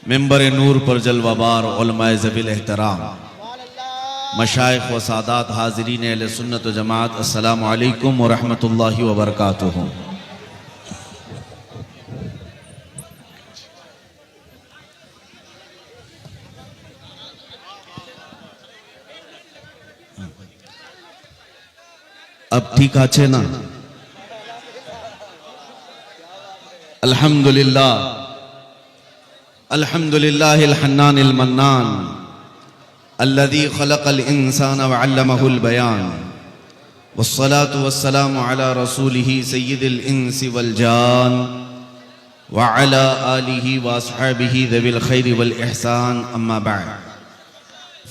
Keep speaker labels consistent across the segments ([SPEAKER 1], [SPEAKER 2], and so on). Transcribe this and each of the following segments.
[SPEAKER 1] मिंबर नूर पर जलवाबार उलमाए ज़बील एहतराम मशाइख व सादात हाज़रीन अहले सुन्नत व जमात, अस्सलामु अलैकुम व रहमतुल्लाहि व बरकातुहू। अब ठीक आछे ना? अल्हम्दुलिल्लाह अल्हम्दुलिल्लाहिल हन्नानिल मन्नान अल्लज़ी खलक़ल इंसाना व अल्लमहुल बयान वस्सलातु वस्सलामु अला रसूलिही सय्यिदिल इंसी वल जान व अला आलिही व अस्हाबिही ज़विल खैरि वल इहसान, अम्मा बअद।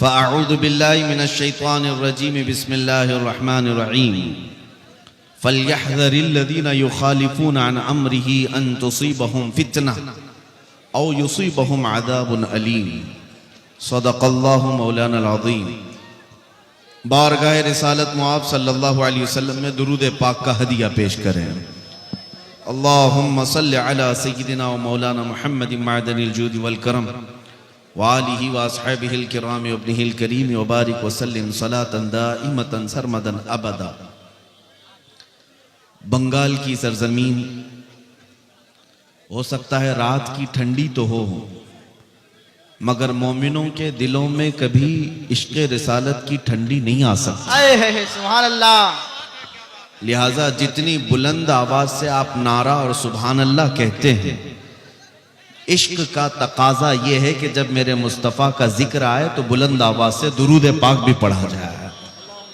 [SPEAKER 1] फ़अऊज़ु बिल्लाहि मिनश शैतानिर रजीम, बिस्मिल्लाहिर रहमानिर रहीम। फ़ल्यहज़रिल्लज़ीना युख़ालिफ़ूना अन अम्रिही अन तुसीबहुम फ़ितना औ युसीबहुम अज़ाबुन अलीम। सदक़ल्लाहु मौलानाल अज़ीम। बारगाह रिसालत मुआब सल्लल्लाहु अलैहि वसल्लम में दुरूद पाक का हदिया पेश करें। अल्लाहुम्मा सल्लि अला सय्यिदिना व मौलाना मुहम्मदिन मअदनिल जूदि वल करम व आलिहि व अस्हाबिहिल किराम व इब्निहिल करीम व बारिक व सल्लिम सलातन दाइमतन सरमदन अबदा। बंगाल की सरजमीन, हो सकता है रात की ठंडी तो हो, मगर मोमिनों के दिलों में कभी इश्क़ रिसालत की ठंडी नहीं आ सकती।
[SPEAKER 2] सुभान अल्लाह।
[SPEAKER 1] लिहाजा जितनी बुलंद आवाज से आप नारा और सुभान अल्लाह कहते हैं, इश्क का तकाजा यह है कि जब मेरे मुस्तफ़ा का जिक्र आए तो बुलंद आवाज से दुरूद पाक भी पढ़ा जाए।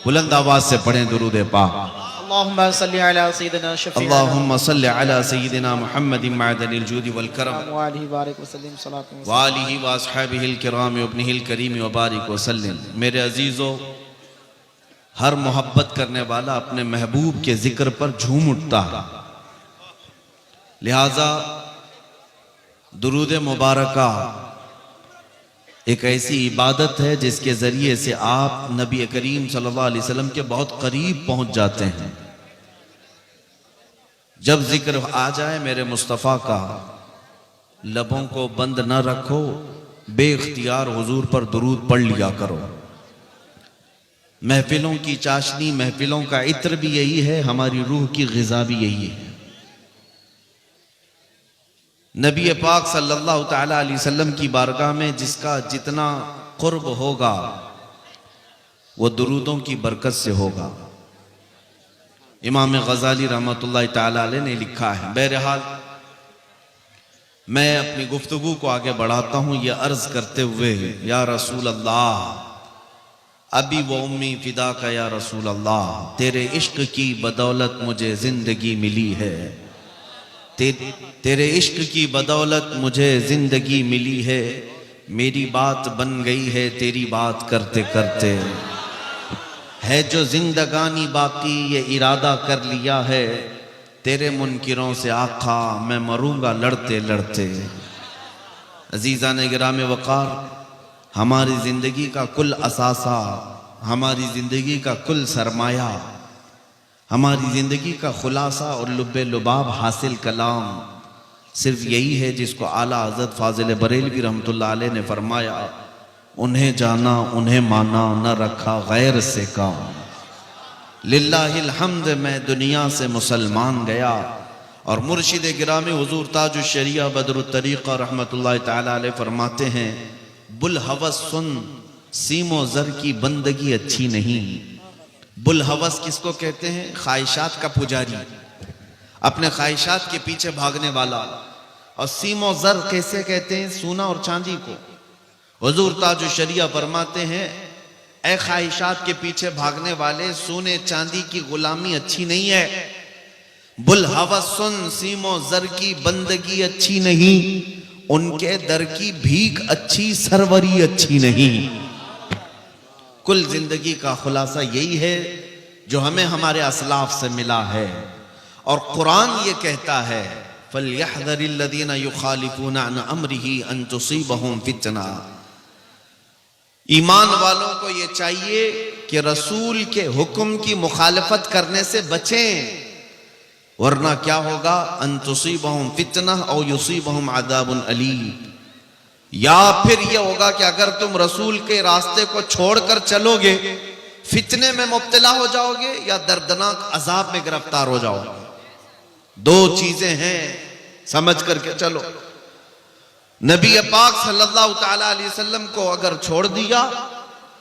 [SPEAKER 1] बुलंद आवाज से पढ़ें दुरूद पाक।
[SPEAKER 2] अल्लाहुम्मा सल्लि अला सय्यिदिना शफ़ीअना
[SPEAKER 1] अल्लाहुम्मा सल्लि अला सय्यिदिना मुहम्मदिन मअदनिल जूदि वल करम
[SPEAKER 2] व आलिहि बारिक व सल्लिम सलातन
[SPEAKER 1] व आलिहि व अस्हाबिहिल किराम व इब्निहिल करीम व बारिक व सल्लिम। मेरे अजीजों, हर मोहब्बत करने वाला अपने महबूब के जिक्र पर झूम उठता है। लिहाजा दुरूद मुबारका एक ऐसी इबादत है जिसके जरिए से आप नबी करीम सल्लल्लाहु अलैहि वसल्लम के बहुत करीब पहुंच जाते हैं। जब जिक्र आ जाए मेरे मुस्तफ़ा का, लबों को बंद न रखो, बेइख्तियार हुजूर पर दुरूद पढ़ लिया करो। महफिलों की चाशनी, महफिलों का इत्र भी यही है, हमारी रूह की ग़िज़ा भी यही है। नबी पाक सल्लल्लाहु तआला अलैहि वसल्लम की बारगाह में जिसका जितना कुर्ब होगा वो दुरूदों की बरकत से होगा। इमाम गज़ाली रहमतुल्लाह तआला अलैह ने लिखा है। बहरहाल मैं अपनी गुफ्तगू को आगे बढ़ाता हूँ ये अर्ज करते हुए, या रसूल अल्लाह अभी वो उम्मी फिदा का, या रसूल अल्लाह तेरे इश्क की बदौलत मुझे जिंदगी मिली है, तेरे इश्क की बदौलत मुझे जिंदगी मिली है, मेरी बात बन गई है तेरी बात करते करते, है जो जिंदगानी बाकी ये इरादा कर लिया है, तेरे मुनकिरों से आका मैं मरूंगा लड़ते लड़ते। अजीज़ान गिराम वक़ार, हमारी ज़िंदगी का कुल असासा, हमारी ज़िंदगी का कुल सरमाया, हमारी ज़िंदगी का खुलासा और लुब्बे लुबाब हासिल कलाम सिर्फ यही है जिसको आला हज़रत फ़ाज़िल बरेलवी रहमतुल्लाह अलैह ने फरमाया, उन्हें जाना उन्हें माना न रखा गैर से काम। लिल्लाहिल हम्द, मैं दुनिया से मुसलमान गया। और मुर्शिद गिरामी हुज़ूर ताजुश शरिया बदरुत तरीक़ा रहमतुल्लाह तआला अलैह फरमाते हैं, बुल हवस सुन, सीमो ज़र की बंदगी अच्छी नहीं। बुल हवस किसको कहते हैं? ख्वाहिशात का पुजारी, अपने ख्वाहिशात के पीछे भागने वाला। और सीमो ज़र कैसे कहते हैं? सोना और चांदी को। हुज़ूर ताजुश शरिया फरमाते हैं, ए ख्वाहिशात के पीछे भागने वाले, सोने चांदी की गुलामी अच्छी नहीं है। बुल हवस सुन, सीमो ज़र की बंदगी अच्छी नहीं, उनके दर की भीख अच्छी, सरवरी अच्छी नहीं। कुल जिंदगी का खुलासा यही है जो हमें हमारे असलाफ से मिला है। और कुरान ये कहता है, फल्यहज़रिल्लज़ीना युख़ालिफ़ूना अन अम्रिही अन तुसीबहुम फ़ितना। ईमान वालों को ये चाहिए कि रसूल के हुक्म की मुखालफत करने से बचें, वरना क्या होगा? अन तुसीबहुम फ़ितना औ युसीबहुम अज़ाबुन अलीम। या फिर यह होगा कि अगर तुम रसूल के रास्ते को छोड़कर चलोगे फितने में मुब्तला हो जाओगे या दर्दनाक अजाब में गिरफ्तार हो जाओगे। दो चीजें हैं, समझ करके चलो। नबी पाक सल्लल्लाहु ताला अलैहि वसल्लम को अगर छोड़ दिया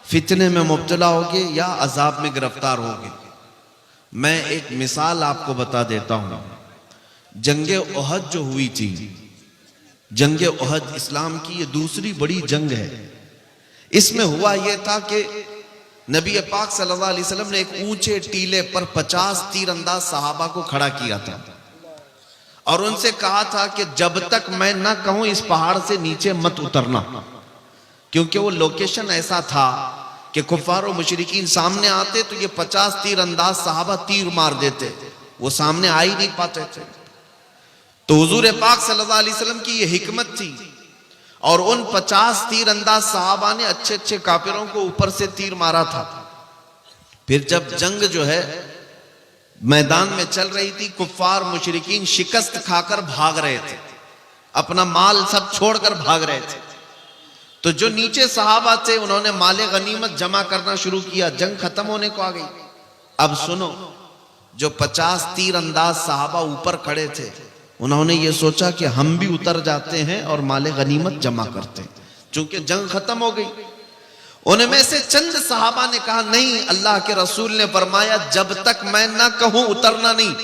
[SPEAKER 1] फितने में मुब्तला होगे या अजाब में गिरफ्तार होगे। मैं एक मिसाल आपको बता देता हूं। जंगे ओहद जो हुई थी, जंगे ओहद इस्लाम की ये दूसरी बड़ी जंग है। इसमें हुआ यह था कि नबी पाक सल्लल्लाहु अलैहि वसल्लम ने एक ऊंचे टीले पर 50 तीरंदाज सहाबा को खड़ा किया था और उनसे कहा था कि जब तक मैं ना कहूं इस पहाड़ से नीचे मत उतरना, क्योंकि वो लोकेशन ऐसा था कि कुफार और मुशरिकीन सामने आते तो ये 50 तीरंदाज सहाबा तीर मार देते, वो सामने आ ही नहीं पाते थे। तो हुजूर पाक सल्लल्लाहु अलैहि वसल्लम की ये हिकमत थी और उन 50 तीरंदाज सहाबा ने अच्छे अच्छे काफिरों को ऊपर से तीर मारा था। फिर जब जंग जो है मैदान में चल रही थी, कुफार मुशरिकीन शिकस्त खाकर भाग रहे थे, अपना माल सब छोड़कर भाग रहे थे। तो जो नीचे सहाबा थे उन्होंने माले गनीमत जमा करना शुरू किया, जंग खत्म होने को आ गई। अब सुनो, जो 50 तीरंदाज सहाबा ऊपर खड़े थे उन्होंने ये सोचा कि हम भी उतर जाते हैं और माले गनीमत जमा करते हैं, चूंकि जंग खत्म हो गई। उनमें से चंद सहाबा ने कहा नहीं, अल्लाह के रसूल ने फरमाया जब तक मैं ना कहूं उतरना नहीं।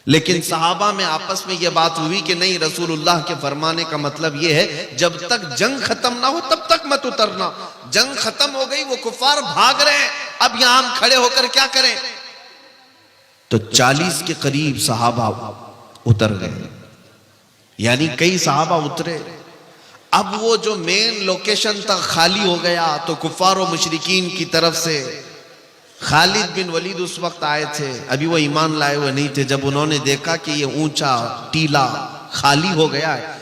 [SPEAKER 1] लेकिन सहाबा में आपस में यह बात हुई कि नहीं, रसूलुल्लाह के फरमाने का मतलब यह है जब तक जंग खत्म ना हो तब तक मत उतरना। जंग खत्म हो गई, वो कुफार भाग रहे हैं, अब यहां हम खड़े होकर क्या करें। तो 40 के करीब सहाबा उतर गए, यानी कई सहाबा उतरे। अब वो जो मेन लोकेशन था खाली हो गया, तो कुफार और मुशरिकीन की तरफ से खालिद बिन वलीद उस वक्त आए थे, अभी वो ईमान लाए हुए नहीं थे। जब उन्होंने देखा कि ये ऊंचा टीला खाली हो गया है,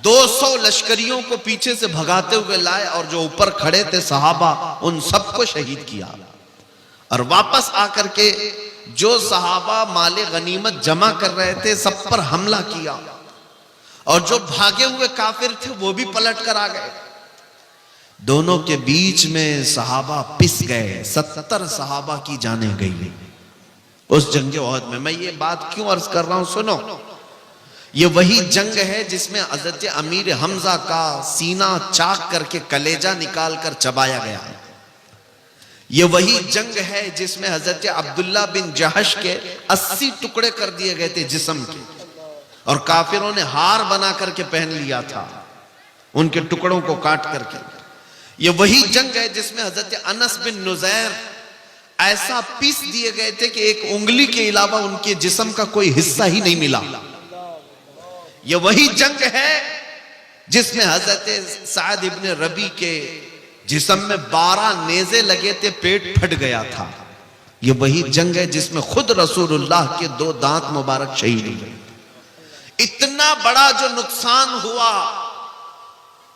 [SPEAKER 1] 200 लश्करियों को पीछे से भगाते हुए लाए और जो ऊपर खड़े थे सहाबा उन सबको शहीद किया। और वापस आकर के जो सहाबा माले गनीमत जमा कर रहे थे सब पर हमला किया और जो भागे हुए काफिर थे वो भी पलट कर आ गए। दोनों के बीच में सहाबा पिस गए, 70 सहाबा की जानें गई उस जंग ओहद में। मैं ये बात क्यों अर्ज कर रहा हूं, सुनो। ये वही जंग है जिसमें हजरत अमीर हमजा का सीना चाक करके कलेजा निकाल कर चबाया गया है। ये वही जंग है जिसमें हजरत अब्दुल्ला बिन जहश के 80 टुकड़े कर दिए गए थे जिस्म के, और काफिरों ने हार बना करके पहन लिया था उनके टुकड़ों को काट करके। ये वही जंग है जिसमें हजरत अनस बिन नुजैर ऐसा पीस दिए गए थे कि एक उंगली के अलावा उनके जिस्म का कोई हिस्सा ही नहीं मिला। ये वही जंग है जिसमें हजरत साद इब्न रबी के जिस्म में 12 नेज़े लगे थे, पेट फट गया था। ये वही जंग है जिसमें खुद रसूलुल्लाह के 2 दांत मुबारक शहीद हुए। इतना बड़ा जो नुकसान हुआ,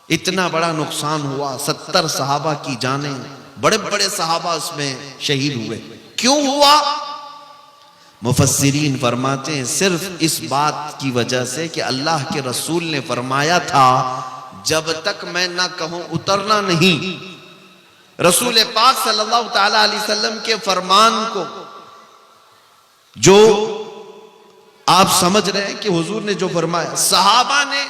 [SPEAKER 1] इतना बड़ा नुकसान हुआ, 70 सहाबा की जानें, बड़े बड़े सहाबा उसमें शहीद हुए। क्यों हुआ? मुफस्सिरीन फरमाते हैं सिर्फ इस बात की वजह से कि अल्लाह के रसूल ने फरमाया था जब तक मैं ना कहूं उतरना नहीं। रसूल पाक सल्लल्लाहु ताला अलैहि वसल्लम के फरमान को जो आप समझ रहे हैं कि हुजूर ने जो फरमाया, सहाबा ने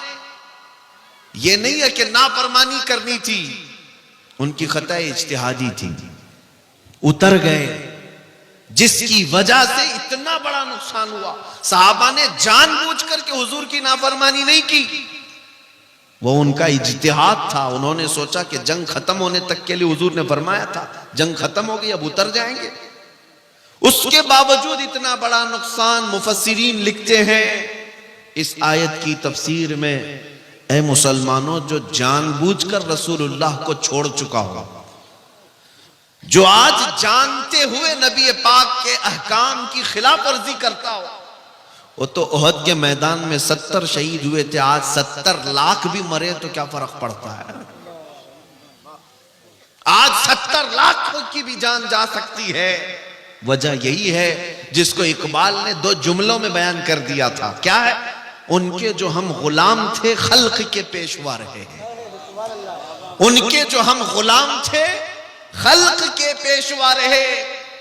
[SPEAKER 1] ये नहीं है कि नाफरमानी करनी थी, उनकी खता इज्तिहादी थी, उतर गए, जिसकी वजह से इतना बड़ा नुकसान हुआ। सहाबा ने जानबूझ करके हुजूर की नाफरमानी नहीं की, वो उनका इज्तिहाद था। उन्होंने सोचा कि जंग खत्म होने तक के लिए हुजूर ने फरमाया था जंग खत्म हो गई अब उतर जाएंगे, उसके बावजूद इतना बड़ा नुकसान। मुफस्सिरीन लिखते हैं इस आयत की तफसीर में, ऐ मुसलमानों, जो जानबूझकर रसूलुल्लाह को छोड़ चुका हो, जो आज जानते हुए नबी पाक के अहकाम की खिलाफ वर्जी करता हो, वो तो ओहद के मैदान में 70 शहीद हुए थे, आज 70 लाख भी मरे तो क्या फर्क पड़ता है। आज 70 लाख की भी जान जा सकती है। वजह यही है जिसको इकबाल ने 2 जुमलों में बयान कर दिया था। क्या है? उनके जो हम गुलाम थे खल्क के पेशवा रहे हैं। उनके जो हम गुलाम थे खल्क के पेशवा रहे,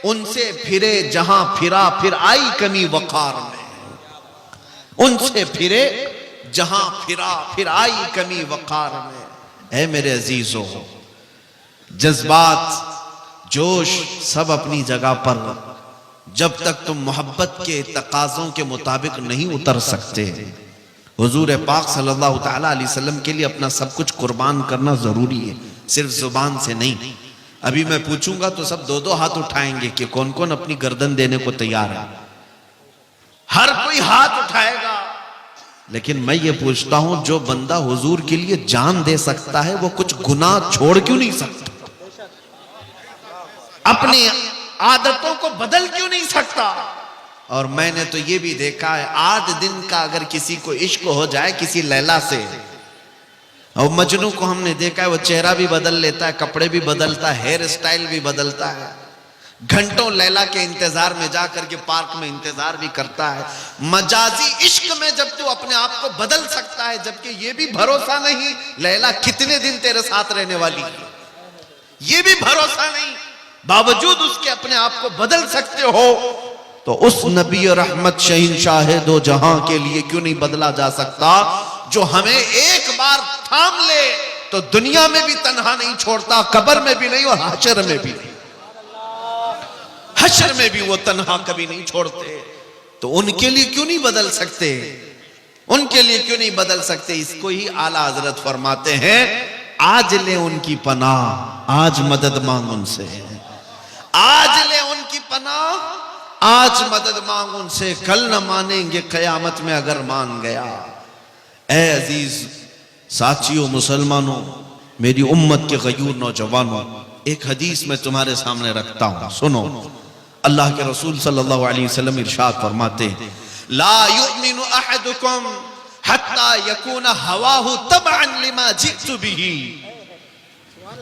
[SPEAKER 1] उनसे फिरे जहां फिरा फिर आई कमी वकार में। उनसे फिरे जहां फिरा फिर आई कमी वकार में। ऐ मेरे अजीजों, जज्बात जोश सब अपनी जगह पर, जब तक तुम मोहब्बत के तकाज़ों के मुताबिक नहीं उतर सकते, हुजूर पाक सल्लल्लाहु तआला अलैहि वसल्लम के लिए अपना सब कुछ कुर्बान करना जरूरी है, सिर्फ जुबान से नहीं। अभी मैं पूछूंगा तो सब दो दो हाथ उठाएंगे कि कौन कौन अपनी गर्दन देने को तैयार है। हर कोई हाथ उठाएगा, लेकिन मैं ये पूछता हूं, जो बंदा हुजूर के लिए जान दे सकता है वो कुछ गुनाह छोड़ क्यों नहीं सकता? अपनी आदतों को बदल क्यों नहीं सकता? और मैंने तो ये भी देखा है, 8 दिन का अगर किसी को इश्क हो जाए किसी लैला से, और मजनू को हमने देखा है वो चेहरा भी बदल लेता है, कपड़े भी बदलता है, हेयर स्टाइल भी बदलता है, घंटों लैला के इंतजार में जाकर के पार्क में इंतजार भी करता है। मजाजी इश्क में जब तू अपने आप को बदल सकता है, जबकि ये भी भरोसा नहीं लैला कितने दिन तेरे साथ रहने वाली है, ये भी भरोसा नहीं, बावजूद उसके अपने आप को बदल सकते हो, तो उस नबी रहमत शहींशाह दो जहां के लिए क्यों नहीं बदला जा सकता, जो हमें एक बार थाम ले तो दुनिया में भी तन्हा नहीं छोड़ता, कब्र में भी नहीं और हशर में भी नहीं, हशर में भी वो तन्हा कभी नहीं छोड़ते। तो उनके लिए क्यों नहीं बदल सकते? उनके लिए क्यों नहीं बदल सकते? इसको ही आला हजरत फरमाते हैं, आज ले उनकी पनाह, आज मदद मांग उनसे, आज ले उनकी पनाह, आज मदद मांग उनसे, कल न मानेंगे कयामत में अगर मान गया। ऐ अजीज साथियों, मुसलमानों, मेरी उम्मत के गयूर नौजवानों, एक हदीस मैं तुम्हारे सामने रखता हूं, सुनो। अल्लाह के रसूल सल्लल्लाहु अलैहि वसल्लम इरशाद फरमाते हैं, ला युमिनु अहदुकुम हत्ता यकून हवाहु तबअन लिमा जितु बिही।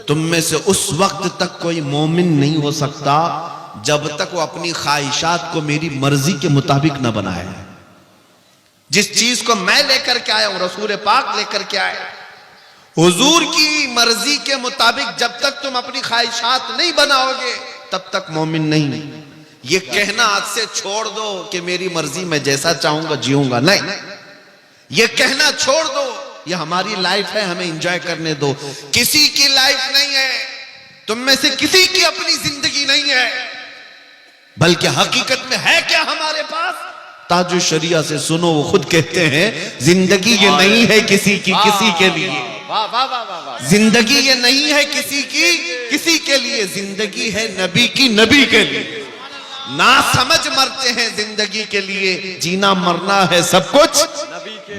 [SPEAKER 1] तुम में से उस वक्त तक कोई मोमिन नहीं हो सकता जब तक वो अपनी ख्वाहिशात को मेरी मर्जी के मुताबिक न बनाए। जिस चीज को मैं लेकर के आया हूं, रसूल पाक लेकर के आए, हुजूर की मर्जी के मुताबिक जब तक तुम अपनी ख्वाहिशात नहीं बनाओगे तब तक मोमिन नहीं। ये कहना आज से छोड़ दो कि मेरी मर्जी मैं जैसा चाहूंगा जीऊंगा, नहीं, ये कहना छोड़ दो, ये हमारी लाइफ है, हमें एंजॉय करने दो। किसी की लाइफ नहीं है, तुम में से किसी की अपनी जिंदगी नहीं है, बल्कि हकीकत में है क्या हमारे पास? ताजु शरिया से सुनो, वो खुद कहते हैं, जिंदगी ये नहीं है किसी की किसी के लिए, जिंदगी ये नहीं है किसी की किसी के लिए, जिंदगी है नबी की नबी के लिए। ना समझ मरते हैं जिंदगी के लिए, जीना मरना है सब कुछ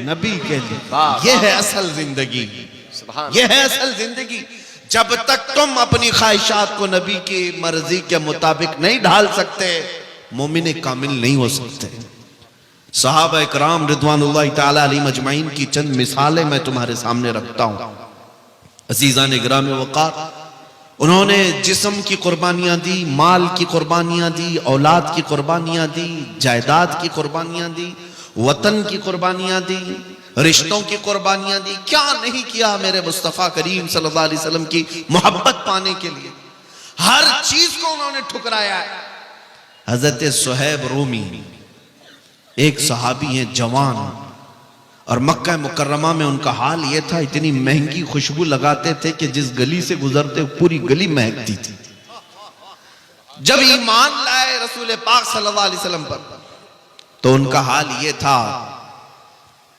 [SPEAKER 1] नबी के लिए। ये है असल जिंदगी, ये है असल जिंदगी। जब तक तुम अपनी ख्वाहिशात को नबी की मर्जी के मुताबिक नहीं ढाल सकते, मोमिन कामिल नहीं हो सकते। सहाबा इकराम रिदवानुल्लाह ताला अलैहिम अजमाइन की चंद मिसालें मैं तुम्हारे सामने रखता हूं। अजीज़ान इकराम वक़ार, उन्होंने जिस्म की कुर्बानियां दी, माल की कुर्बानियां दी, औलाद की कुर्बानियां दी, जायदाद की कुर्बानियां दी, वतन की कुर्बानियां दी, रिश्तों की कुर्बानियां दी। क्या नहीं किया मेरे मुस्तफ़ा करीम सल्लल्लाहु अलैहि वसल्लम की मोहब्बत पाने के लिए, हर चीज को उन्होंने ठुकराया है। हजरत सुहैब रूमी एक सहाबी हैं, जवान, और मक्का मुकर्रमा में उनका हाल यह था, इतनी महंगी खुशबू लगाते थे कि जिस गली से गुजरते पूरी गली महकती थी। जब ईमान लाए रसूल पाक सल्लल्लाहु अलैहि वसल्लम पर, तो उनका हाल यह था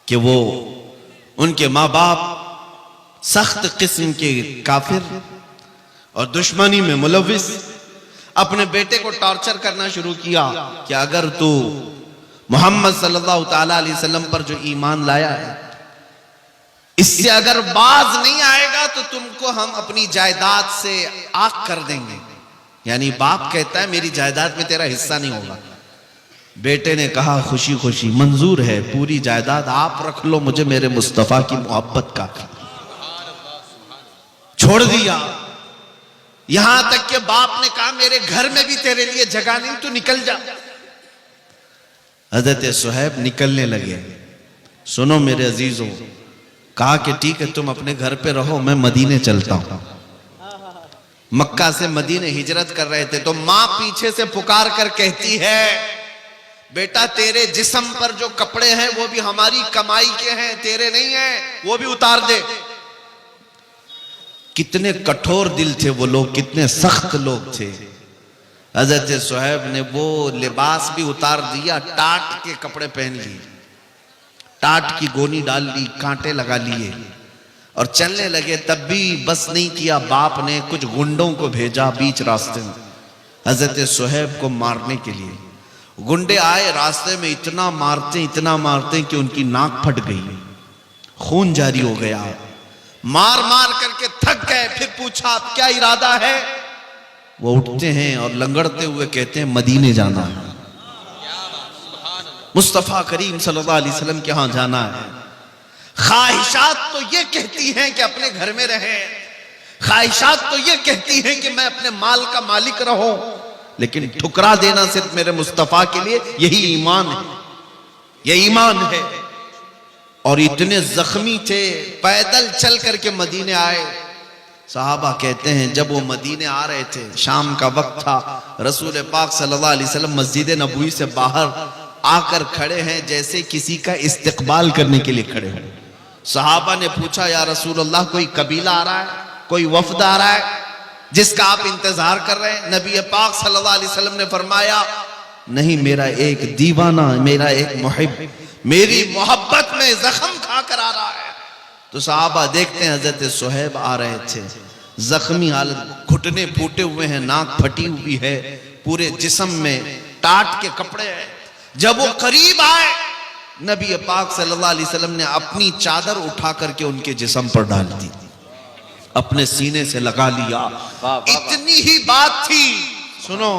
[SPEAKER 1] कि वो, उनके माँ बाप सख्त किस्म के काफिर और दुश्मनी में मुलविस, अपने बेटे को टॉर्चर करना शुरू किया कि अगर तू मोहम्मद सल्लल्लाहु ताला अलैहि वसल्लम पर जो ईमान लाया है, इससे अगर बाज नहीं आएगा तो तुमको हम अपनी जायदाद से आग कर देंगे। यानी बाप कहता है मेरी जायदाद में तेरा हिस्सा नहीं होगा। बेटे ने कहा खुशी खुशी, मंजूर है, पूरी जायदाद आप रख लो, मुझे मेरे मुस्तफा की मोहब्बत का। छोड़ दिया। यहां तक कि बाप ने कहा मेरे घर में भी तेरे लिए जगह नहीं, तू निकल जा। हजरत सुहैब निकलने लगे। सुनो मेरे अजीजों, कहा कि ठीक है तुम अपने घर पे रहो, मैं मदीने चलता हूं। मक्का से मदीने हिजरत कर रहे थे तो मां पीछे से पुकार कर कहती है, बेटा तेरे जिस्म पर जो कपड़े हैं वो भी हमारी कमाई के हैं, तेरे नहीं हैं, वो भी उतार दे। कितने कठोर दिल थे वो लोग, कितने सख्त लोग थे। हजरत सुहैब ने वो लिबास भी उतार दिया, टाट के कपड़े पहन लिए, टाट की गोनी डाल ली, कांटे लगा लिए और चलने लगे। तब भी बस नहीं किया, बाप ने कुछ गुंडों को भेजा बीच रास्ते में हजरत सुहैब को मारने के लिए। गुंडे आए, रास्ते में इतना मारते कि उनकी नाक फट गई, खून जारी हो गया। मार मार करके थक गए। फिर पूछा अब क्या इरादा है? वो उठते हैं और लंगड़ते हुए कहते हैं मदीने जाना है, मुस्तफा करीम सल्लल्लाहु अलैहि वसल्लम के यहां जाना है। ख्वाहिशात तो ये कहती हैं कि अपने घर में रहे, ख्वाहिशात तो ये कहती हैं कि मैं अपने माल का मालिक रहूं, लेकिन ठुकरा देना सिर्फ मेरे मुस्तफा के लिए यही ईमान है, यही ईमान है। और इतने जख्मी थे, पैदल चल करके मदीने आए। सहाबा कहते हैं जब वो मदीने आ रहे थे, शाम का वक्त था, रसूल पाक सल्लल्लाहु अलैहि वसल्लम मस्जिद नबवी से बाहर आकर खड़े हैं, जैसे किसी का इस्तकबाल करने के लिए खड़े हैं। सहाबा ने पूछा, या रसूल अल्लाह कोई कबीला आ रहा है, कोई वफद आ रहा है जिसका आप इंतजार कर रहे हैं? नबी पाक सल्लल्लाहु अलैहि वसल्लम ने फरमाया, नहीं, मेरा एक दीवाना, मेरा एक मुहिब मेरी मोहब्बत में जख्म खाकर आ रहा है। तो सहाबा देखते हैं हजरत सुहैब आ रहे थे, जख्मी हालत, घुटने फूटे हुए हैं, नाक फटी हुई है, पूरे जिस्म में टाट के कपड़े हैं। जब वो करीब आए, नबी पाक सल्लल्लाहु अलैहि वसल्लम ने अपनी चादर उठा करके उनके जिस्म पर डाल दी, अपने सीने से लगा लिया। इतनी ही बात थी। सुनो,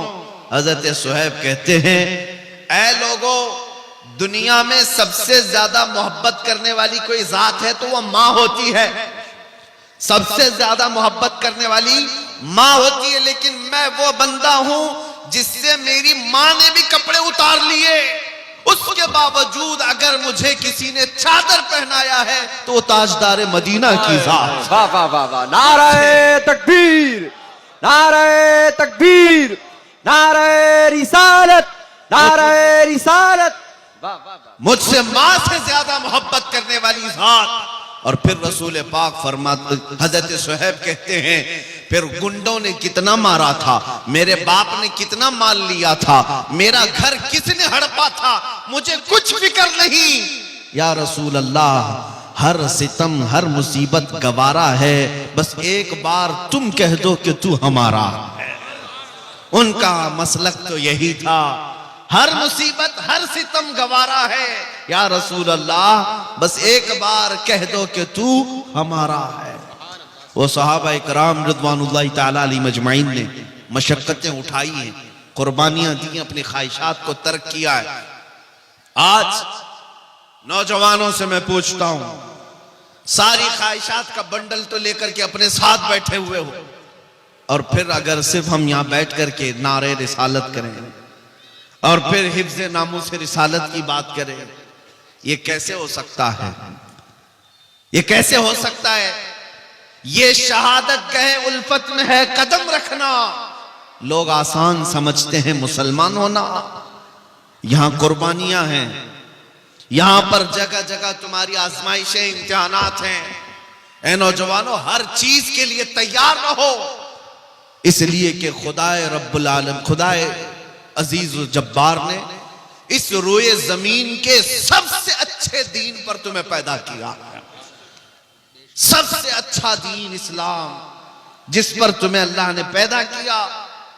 [SPEAKER 1] हजरत सुहैब कहते हैं, ऐ लोगों, दुनिया में सबसे ज्यादा मोहब्बत करने वाली कोई जात है तो वो माँ होती है, सबसे ज्यादा मोहब्बत करने वाली माँ होती है। लेकिन मैं वो बंदा हूं जिससे मेरी माँ ने भी कपड़े उतार लिए, उसके बावजूद अगर मुझे किसी ने चादर पहनाया है तो वो ताजदार मदीना की जात।
[SPEAKER 3] वाह वाह वाह वाह, नारे तकबीर, नारे तकबीर, नारे रिसालत, नारे रिसालत।
[SPEAKER 1] मुझसे मां से ज्यादा मोहब्बत करने वाली जात। और फिर रसूल पाक फरमाते, हजरत सुहैब कहते हैं, फिर गुंडों ने कितना मारा था, मेरे बाप ने कितना माल लिया था, मेरा घर किसने हड़पा था, मुझे कुछ फिक्र नहीं। या रसूल अल्लाह, हर सितम हर मुसीबत गवारा है, बस एक बार तुम कह दो कि तू हमारा है। उनका मसलक तो यही था, हर मुसीबत हर सितम गवारा है, या रसूल अल्लाह बस एक बार कह दो कि तू हमारा है। वो सहाबा इकराम रिदवानुल्लाहि ताला अलैहिम अजमईन ने मशक्कतें उठाई हैं, कुर्बानियां दी, अपनी ख्वाहिशात को तर्क किया है। आज नौजवानों से मैं पूछता हूं, सारी ख्वाहिशात का बंडल तो लेकर के अपने साथ बैठे हुए हो, और फिर अगर सिर्फ हम यहां बैठ करके नारे रिसालत करें और फिर हिफ्ज़ नामूस रिसालत की बात करें, ये कैसे हो सकता है? ये कैसे हो सकता है? ये शहादत कहे उल्फत में है कदम रखना। लोग आसान समझते हैं मुसलमान होना। यहां कुर्बानियां हैं, यहां पर जगह जगह तुम्हारी आजमाइशें, इम्तिहानात हैं। ऐ नौजवानों, हर चीज के लिए तैयार रहो, इसलिए कि खुदाए रब्बुल आलम, खुदाए अजीज जब्बार ने इस रोए जमीन के सबसे अच्छे दीन पर तुम्हें पैदा किया। सबसे अच्छा दीन इस्लाम, जिस पर तुम्हें अल्लाह ने पैदा किया,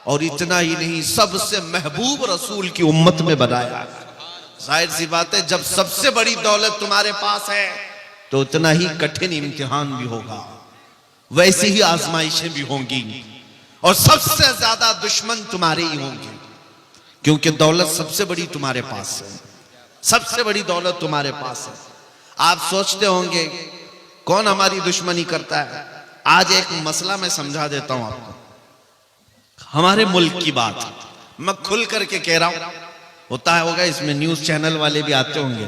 [SPEAKER 1] और इतना ही नहीं, सबसे महबूब रसूल की उम्मत में बनाया। जाहिर सी बात है, जब सबसे बड़ी दौलत तुम्हारे पास है तो उतना ही कठिन इम्तिहान भी होगा, वैसी ही आजमाइशें भी होंगी, और सबसे ज्यादा दुश्मन तुम्हारे ही होंगे, क्योंकि दौलत सबसे बड़ी तुम्हारे पास है, सबसे बड़ी दौलत तुम्हारे पास है। आप सोचते होंगे कौन हमारी दुश्मनी करता है? आज एक मसला मैं समझा देता हूं आपको, हमारे मुल्क की बात मैं खुल करके कह रहा हूं, होता होगा इसमें न्यूज चैनल वाले भी आते होंगे,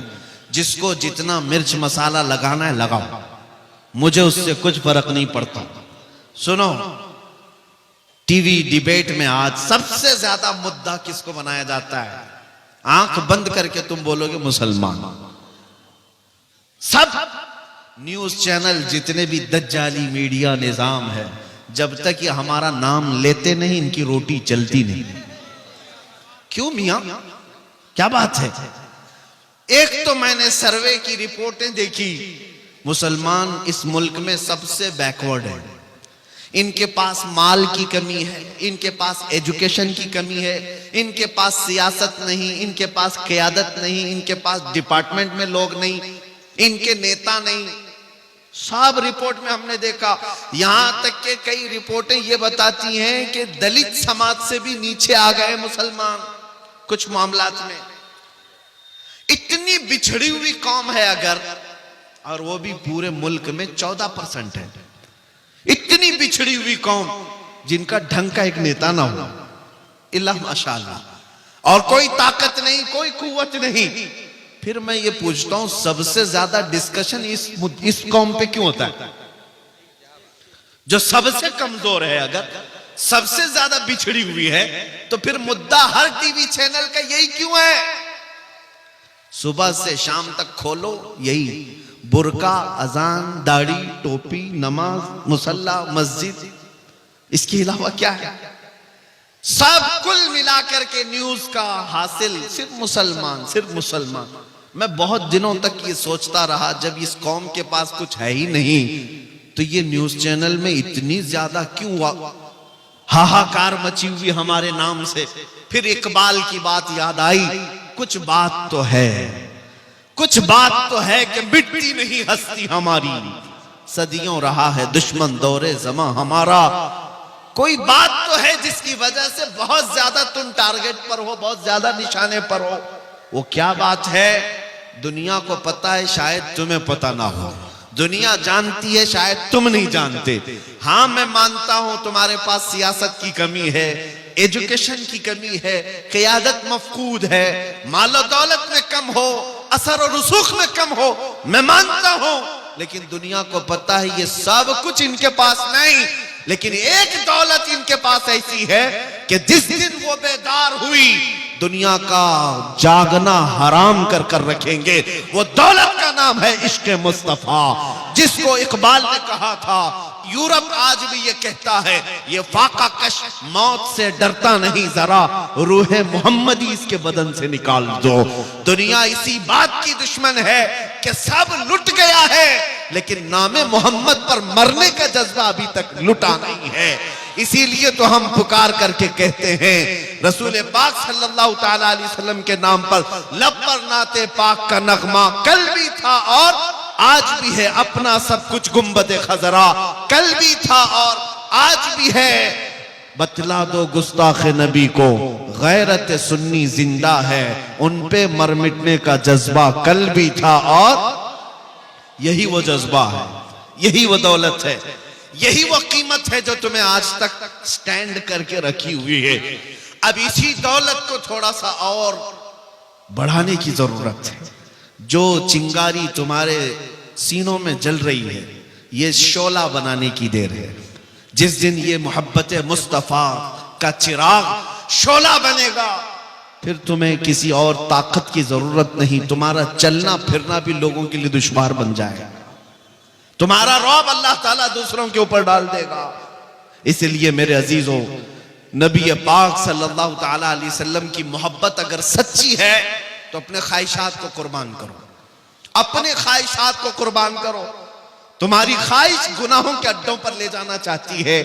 [SPEAKER 1] जिसको जितना मिर्च मसाला लगाना है लगाओ, मुझे उससे कुछ फर्क नहीं पड़ता। सुनो, टीवी डिबेट में आज सबसे ज्यादा मुद्दा किसको बनाया जाता है? आंख बंद करके तुम बोलोगे मुसलमान। सब न्यूज चैनल जितने भी दज्जाली मीडिया निजाम है, जब तक ये हमारा नाम लेते नहीं इनकी रोटी चलती नहीं। क्यों मियां, क्या बात है? एक तो मैंने सर्वे की रिपोर्टें देखी, मुसलमान इस मुल्क में सबसे बैकवर्ड है। इनके पास माल की कमी है, इनके पास एजुकेशन की कमी है, इनके पास सियासत नहीं, इनके पास क़यादत नहीं, इनके पास डिपार्टमेंट में लोग नहीं, इनके नेता नहीं। सब रिपोर्ट में हमने देखा, यहां तक के कई रिपोर्टें ये बताती हैं कि दलित समाज से भी नीचे आ गए मुसलमान कुछ मामलात में। इतनी बिछड़ी हुई कौम है अगर, और वो भी पूरे मुल्क में 14% है। इतनी बिछड़ी हुई कौम जिनका ढंग का एक नेता ना हो, इल्ला माशाअल्लाह, और कोई ताकत नहीं, कोई कुव्वत नहीं। फिर मैं ये पूछता हूं, सबसे ज्यादा डिस्कशन इस कौम पे क्यों होता है? जो सबसे कमजोर है, अगर सबसे ज्यादा बिछड़ी हुई है, तो फिर मुद्दा हर टीवी चैनल का यही क्यों है? सुबह से शाम तक खोलो यही, बुर्का, अजान, दाढ़ी, टोपी, नमाज, मुसल्ला, मस्जिद, इसके अलावा क्या है? सब कुल मिलाकर के न्यूज का हासिल सिर्फ मुसलमान, सिर्फ मुसलमान। मैं बहुत दिनों तक ये सोचता रहा, जब इस कौम के पास कुछ है ही नहीं तो ये न्यूज चैनल में इतनी ज्यादा क्यों हाहाकार मची हुई हमारे नाम से। फिर इकबाल की बात याद आई, कुछ बात तो है, कुछ बात तो है कि मिटती नहीं हस्ती हमारी, सदियों रहा है दुश्मन दौरे ज़मां हमारा। कोई बात तो है जिसकी वजह से बहुत ज्यादा तुम टारगेट पर हो, बहुत ज्यादा निशाने पर हो। वो क्या बात है? दुनिया को पता है, शायद तुम्हें पता ना हो। दुनिया जानती है, शायद तुम नहीं जानते। हाँ, मैं मानता हूं तुम्हारे पास सियासत की कमी है, एजुकेशन की कमी है, क़यादत मफकूद है, मालो दौलत में कम हो, असर और रसूख में कम हो, मैं मानता हूं। लेकिन दुनिया को पता है ये सब कुछ इनके पास नहीं। लेकिन एक दौलत इनके पास ऐसी है कि जिस दिन वो बेदार हुई, दुनिया का जागना हराम कर कर रखेंगे। वो दौलत का नाम है इश्क मुस्तफा, जिसको इकबाल ने कहा था। यूरोप आज भी ये कहता है, ये फाका कश मौत से डरता नहीं, जरा रूहे मोहम्मदी इसके बदन से निकाल दो। दुनिया इसी बात की दुश्मन है कि सब लुट गया है, लेकिन नामे मोहम्मद पर मरने का जज्बा अभी तक लुटा नहीं है। इसीलिए तो हम पुकार करके कहते हैं, रसूल पाक सल्लल्लाहु ताला अलैहि वसल्लम के नाम पर लब पर नाते पाक का नगमा कल भी था और आज भी है। अपना सब कुछ गुंबद खजरा कल भी था और आज भी है। बतला दो गुस्ताख नबी को, गैरत सुन्नी जिंदा है, उन पे मर मिटने का जज्बा कल भी था और यही वो जज्बा है, यही वो दौलत है, यही वो कीमत है जो तुम्हें आज तक स्टैंड करके रखी हुई है। अब इसी दौलत को थोड़ा सा और बढ़ाने की जरूरत है। जो चिंगारी तुम्हारे सीनों में जल रही है, ये शोला बनाने की देर है। जिस दिन ये मोहब्बत मुस्तफा का चिराग शोला बनेगा, फिर तुम्हें किसी और ताकत की जरूरत नहीं। तुम्हारा चलना फिरना भी लोगों के लिए दुश्वार बन जाएगा। तुम्हारा रौब अल्लाह ताला दूसरों के ऊपर डाल देगा। इसलिए मेरे अजीजों, नबी पाक सल्लल्लाहु ताला अलैहि वसल्लम की मोहब्बत अगर सच्ची है तो अपने ख्वाहिशात को कुर्बान करो, अपने ख्वाहिशात को कुर्बान करो। तुम्हारी ख्वाहिश गुनाहों के अड्डों पर ले जाना चाहती है,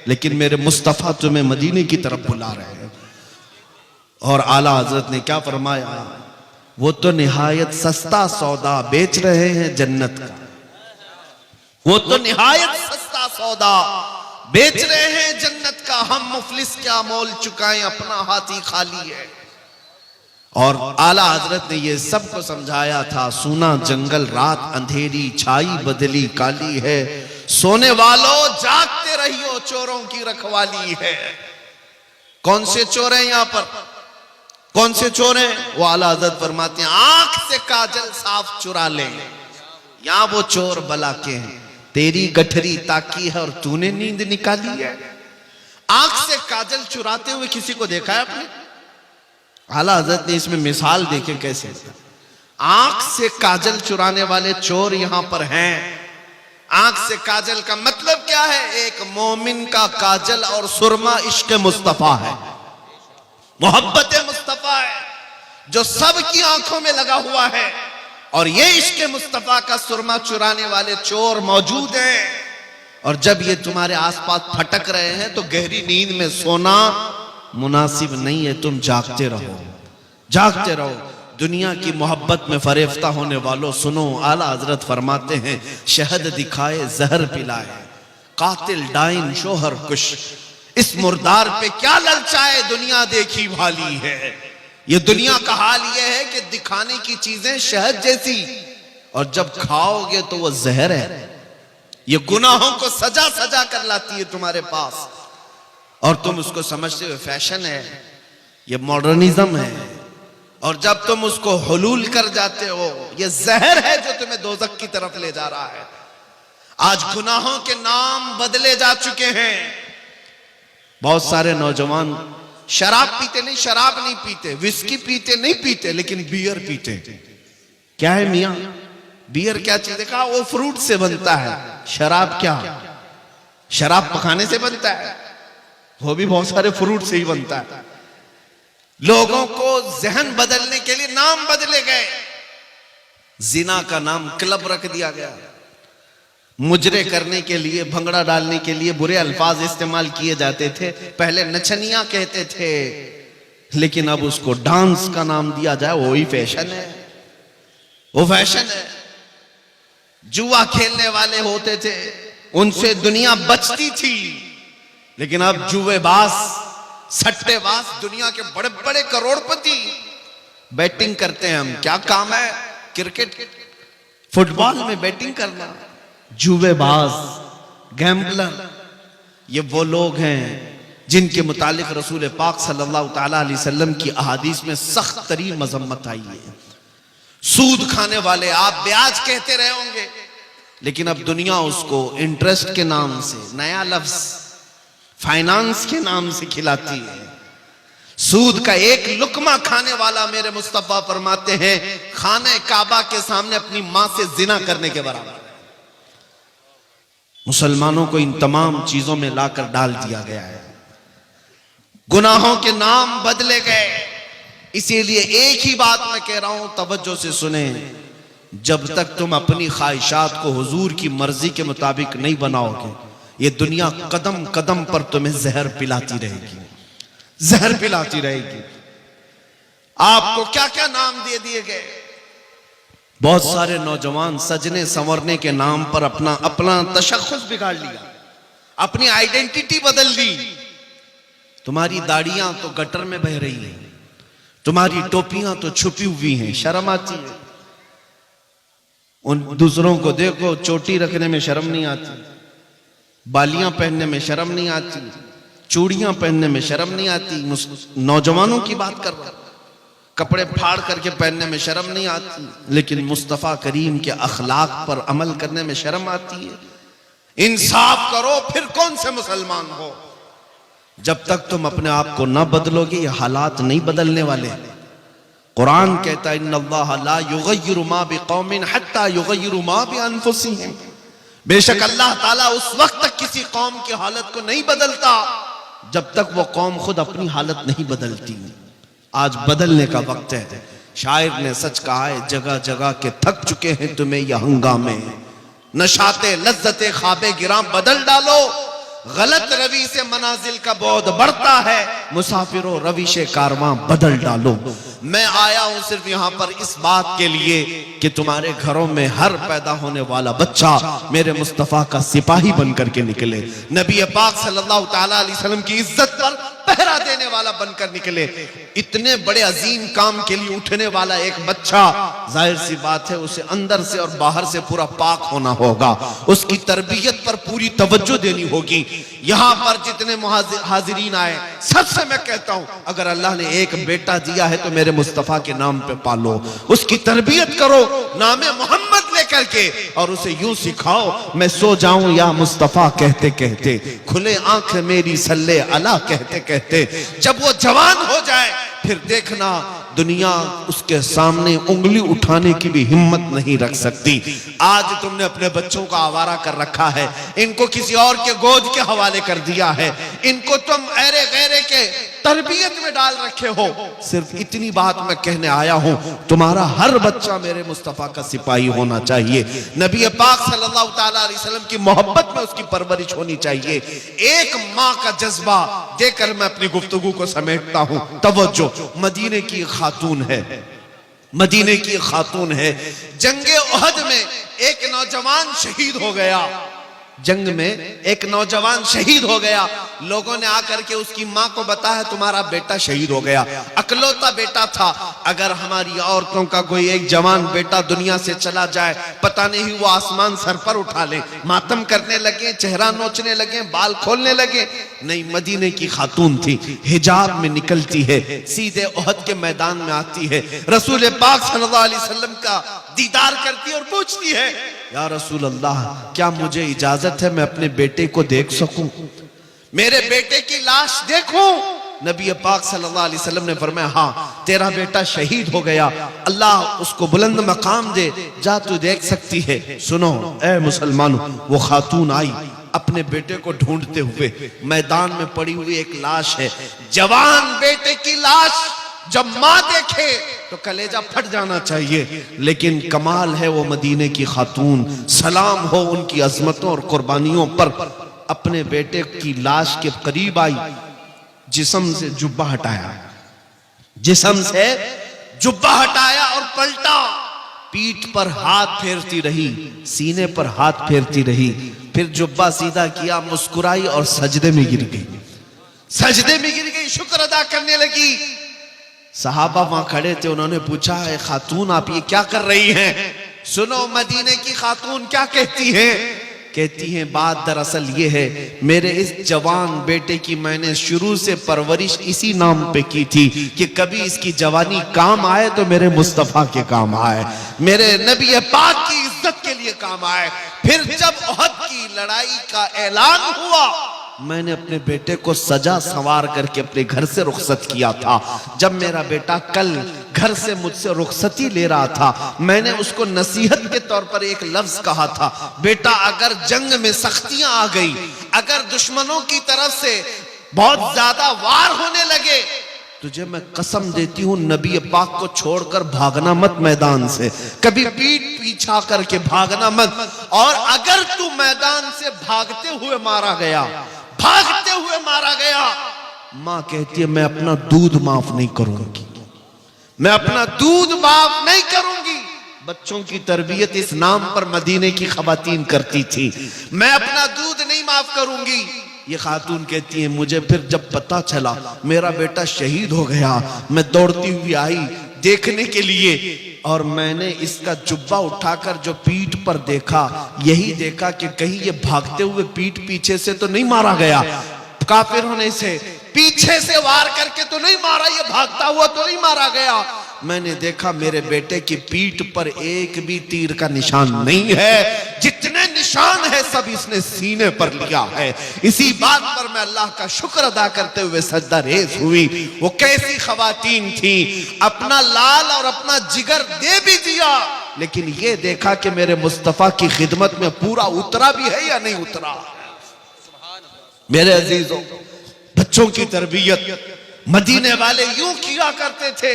[SPEAKER 1] लेकिन मेरे मुस्तफा तुम्हें मदीने की तरफ बुला रहे हैं। और आला हजरत ने क्या फरमाया, वो तो निहायत सस्ता सौदा बेच रहे हैं जन्नत का। वो तो निहायत सस्ता सौदा बेच रहे हैं जन्नत का। हम मुफलिस क्या मोल चुकाएं, अपना हाथी खाली है। और आला हजरत ने ये सबको समझाया था, सुना जंगल रात अंधेरी छाई बदली काली है, सोने वालों जागते रहियो चोरों की रखवाली है। कौन से चोर हैं यहां पर? कौन से चोर हैं? वो आला हज़रत फरमाते हैं आंख से काजल साफ चुरा ले, या वो चोर बला के हैं, तेरी गठरी ताकी है और तूने नींद निकाली है। आंख से काजल चुराते हुए किसी को देखा है आपने? आला हज़रत ने इसमें मिसाल देखे कैसे। आंख से काजल चुराने वाले चोर यहां पर हैं। आंख से काजल का मतलब क्या है? एक मोमिन का काजल और सुरमा इश्क मुस्तफा है, मोहब्बत मुस्तफा है, जो सबकी आंखों में लगा हुआ है। और ये इश्क मुस्तफा का सुरमा चुराने वाले चोर मौजूद हैं। और जब ये तुम्हारे आसपास फटक रहे हैं तो गहरी नींद में सोना मुनासिब नहीं है। तुम जागते रहो, जागते रहो। दुनिया की मोहब्बत में फरेफ्ता होने वालों सुनो, आला हजरत फरमाते हैं शहद दिखाए जहर पिलाए, कातिल डाइन शोहर कुश, इस मुर्दार पे क्या ललचाए, दुनिया देखी भाली है। ये दुनिया का हाल ये है कि दिखाने की चीजें शहद जैसी, और जब खाओगे तो वो जहर है। ये गुनाहों को सजा सजा कर लाती है तुम्हारे पास, और तुम उसको समझते हो फैशन है, ये मॉडर्निज्म है। और जब तुम उसको हुलूल कर जाते हो, ये जहर है जो तुम्हें दोजख की तरफ ले जा रहा है। आज गुनाहों के नाम बदले जा चुके हैं। बहुत सारे नौजवान शराब पीते नहीं, शराब नहीं पीते, विस्की पीते नहीं पीते, लेकिन बियर पीते। क्या है मियां? बियर क्या चीज? देखा, वो फ्रूट से बनता है। शराब क्या? शराब पकाने से बनता है, वो भी बहुत सारे फ्रूट से ही बनता है। लोगों को जहन बदलने के लिए नाम बदले गए। जिना का नाम क्लब रख दिया गया, मुजरे करने के लिए, भंगड़ा डालने के लिए बुरे अल्फाज इस्तेमाल किए जाते थे। पहले नचनिया कहते थे, लेकिन अब उसको डांस का नाम दिया जाए, वही फैशन है, वो फैशन है। जुआ खेलने वाले होते थे, उनसे दुनिया बचती थी, लेकिन अब जुएबाज, सट्टेबाज, दुनिया के बड़े बड़े करोड़पति बैटिंग करते हैं। हम क्या काम है? क्रिकेट, फुटबॉल में बैटिंग करना। जुएबाज, गैम्बलर, ये वो लोग हैं जिनके मुतालिक रसूल पाक सल्लल्लाहु ताला अलैहि वसल्लम की अहादीस में सख्त तरीन मजम्मत आई है। सूद खाने वाले, आप ब्याज कहते रहे होंगे, लेकिन अब दुनिया उसको इंटरेस्ट के नाम से, नया लफ्ज फाइनेंस के नाम से खिलाती है। सूद का एक लुकमा खाने वाला, मेरे मुस्तफा फरमाते हैं, खाने काबा के सामने अपनी मां से जिना करने के बराबर। मुसलमानों को इन तमाम चीजों में लाकर डाल दिया गया है। गुनाहों के नाम बदले गए। इसीलिए एक ही बात मैं कह रहा हूं, तवज्जो से सुने, जब तक तुम अपनी ख्वाहिशात को हुजूर की मर्जी के मुताबिक नहीं बनाओगे, ये दुनिया कदम कदम पर तुम्हें जहर पिलाती रहेगी, जहर पिलाती रहेगी। आपको क्या क्या नाम दे दिए गए। बहुत सारे नौजवान सजने संवरने के नाम पर अपना अपना तशख्खुस बिगाड़ लिया, अपनी आइडेंटिटी बदल दी। तुम्हारी दाढ़ियां तो गटर में बह रही हैं, तुम्हारी टोपियां तो छुपी हुई हैं, शर्म आती है। उन दूसरों को देखो, चोटी रखने में शर्म नहीं आती, बालियां पहनने में शर्म नहीं आती, चूड़ियां पहनने में शर्म नहीं आती। नौजवानों की बात कर रहा, कपड़े फाड़ करके पहनने में शर्म नहीं आती, लेकिन मुस्तफा करीम के अखलाक पर अमल करने में शर्म आती है। इंसाफ करो, फिर कौन से मुसलमान हो। जब तक तुम अपने आप को ना बदलोगे, ये हालात नहीं बदलने वाले। कुरान कहता है, इन्नल्लाह ला युगय्यिरु मा बिकौमिन हत्ता युगय्यिरु मा बिअनफुसिहिम। बेशक अल्लाह ताला उस वक्त तक किसी कौम की हालत को नहीं बदलता जब तक वो कौम खुद अपनी हालत नहीं बदलती। आज बदलने का वक्त है। शायर ने सच कहा है, जगह जगह के थक चुके हैं तुम्हें यह हंगामे, नशाते लज्जते ख्वाबे गिरा बदल डालो। गलत रवि से मनाजिल का बहुत बढ़ता है, मुसाफिरों रविश कारवां बदल डालो। मैं आया हूं सिर्फ यहां पर इस बात के लिए कि तुम्हारे घरों में हर पैदा होने वाला बच्चा मेरे मुस्तफा का सिपाही बनकर के निकले। नबी पाक सल्लल्लाहु ताला अलैहि वसल्लम की इज्जत पर पहरा देने वाला बनकर निकले। इतने बड़े अजीम काम के लिए उठने वाला एक बच्चा, जाहिर सी बात है उसे अंदर से और बाहर से पूरा पाक होना होगा, उसकी तरबियत पर पूरी तवज्जो देनी होगी। यहां पर जितने हाजिरीन आए, सबसे मैं कहता हूं, अगर अल्लाह ने एक बेटा दिया है तो मेरे मुस्तफा के नाम पे पालो, उसकी तरबियत करो नामे मोहम्मद लेकर के, और उसे यूं सिखाओ मैं सो जाऊं या मुस्तफा कहते कहते, खुले आंख मेरी सल्ले अला कहते कहते। जब वो जवान हो जाए फिर देखना दुनिया उसके सामने उंगली उठाने की भी हिम्मत नहीं रख सकती। आज तुमने अपने बच्चों को आवारा कर रखा है, इनको किसी और के गोद के हवाले कर दिया है, इनको तुम ऐरे गैरे के तरबियत में डाल रखे हो। सिर्फ इतनी बात मैं कहने आया हूं, तुम्हारा हर बच्चा मेरे मुस्तफा का सिपाही होना चाहिए। नबी पाक सल्लल्लाहु ताला अलैहि वसल्लम की मोहब्बत में उसकी परवरिश होनी चाहिए। एक माँ का जज्बा देकर मैं अपनी गुफ्तगू को समेटता हूं। तवज्जो, मदीने की खातून है, मदीने की खातून है। जंगे उहद में एक नौजवान शहीद हो गया, जंग में एक नौजवान शहीद हो गया। लोगों ने आकर के उसकी मां को बताया तुम्हारा बेटा शहीद हो गया, अकलौता बेटा था। अगर हमारी औरतों का कोई एक जवान बेटा दुनिया से चला जाए, पता नहीं वो आसमान सर पर उठा ले, मातम करने लगे, चेहरा नोचने लगे, बाल खोलने लगे। नहीं, मदीने की खातून थी, हिजाब में निकलती है, सीधे उहद के मैदान में आती है, रसूल पाक सल्लल्लाहु अलैहि वसल्लम का दीदार करती है और पूछती है या रसूल अल्लाह, क्या मुझे इजाजत है मैं अपने बेटे को देख सकूं, मेरे बेटे की लाश देखूं? नबी पाक सल्लल्लाहु अलैहि वसल्लम ने फरमाया हाँ, तेरा बेटा शहीद हो गया, अल्लाह उसको बुलंद मकाम दे, जा तू देख सकती है। सुनो ए मुसलमानों, वो खातून आई अपने बेटे को ढूंढते हुए, मैदान में पड़ी हुई एक लाश है, जवान बेटे की लाश। जब माँ देखे तो कलेजा फट जाना चाहिए, लेकिन कमाल है वो मदीने की खातून, सलाम हो उनकी अजमतों और कुर्बानियों पर, अपने बेटे की लाश के करीब आई, जिस्म से जुब्बा हटाया, जिस्म से जुब्बा हटाया और पलटा, पीठ पर हाथ फेरती रही, सीने पर हाथ फेरती रही, फिर जुब्बा सीधा किया, मुस्कुराई और सजदे में गिर गई, सजदे में गिर गई, शुक्र अदा करने लगी। सहाबा वहां खड़े थे, उन्होंने पूछा है खातून आप ये क्या कर रही हैं? सुनो मदीने की खातून क्या कहती हैं। कहती हैं बात दरअसल ये है, मेरे इस जवान बेटे की मैंने शुरू से परवरिश इसी नाम पे की थी कि कभी इसकी जवानी काम आए तो मेरे मुस्तफा के काम आए, मेरे नबी पाक की इज्जत के लिए काम आए। फिर जब उहद की लड़ाई का ऐलान हुआ, मैंने अपने बेटे को सजा संवार करके अपने घर से रुखसत किया था। जब मेरा बेटा कल घर से मुझसे रुखसती ले रहा था, मैंने उसको नसीहत के तौर पर एक लफ्ज कहा था, बेटा अगर जंग में सख्तियां आ गई, अगर दुश्मनों की तरफ से बहुत ज्यादा वार होने लगे, तुझे मैं कसम देती हूं नबी पाक को छोड़कर भागना मत मैदान से, कभी पीठ पीछा करके भागना मत, और अगर तू मैदान से भागते हुए मारा गया, भागते हुए मारा गया, मां कहती है मैं अपना दूध माफ नहीं करूंगी, मैं अपना दूध माफ नहीं करूंगी। बच्चों की तरबियत इस नाम पर मदीने की खवातीन करती थी, मैं अपना दूध नहीं माफ करूंगी। ये खातून कहती है मुझे फिर जब पता चला मेरा बेटा शहीद हो गया, मैं दौड़ती हुई आई देखने के लिए, और मैंने इसका जुब्बा उठाकर जो पीठ पर देखा, यही देखा कि कहीं ये भागते हुए पीठ पीछे से तो नहीं मारा गया, काफिर होने से पीछे से वार करके तो नहीं मारा, ये भागता हुआ तो नहीं मारा गया। मैंने देखा मेरे बेटे की पीठ पर एक भी तीर का निशान नहीं है, जितने निशान है सब इसने सीने पर लिया है। इसी बात पर मैं अल्लाह का शुक्र अदा करते हुए सजदा रेज़ हुई। वो कैसी खवातीन थी, अपना लाल और अपना जिगर दे भी दिया, लेकिन ये देखा कि मेरे मुस्तफा की खिदमत में पूरा उतरा भी है या नहीं उतरा। मेरे अजीजों, बच्चों की तरबियत मदीने वाले यूं किया करते थे,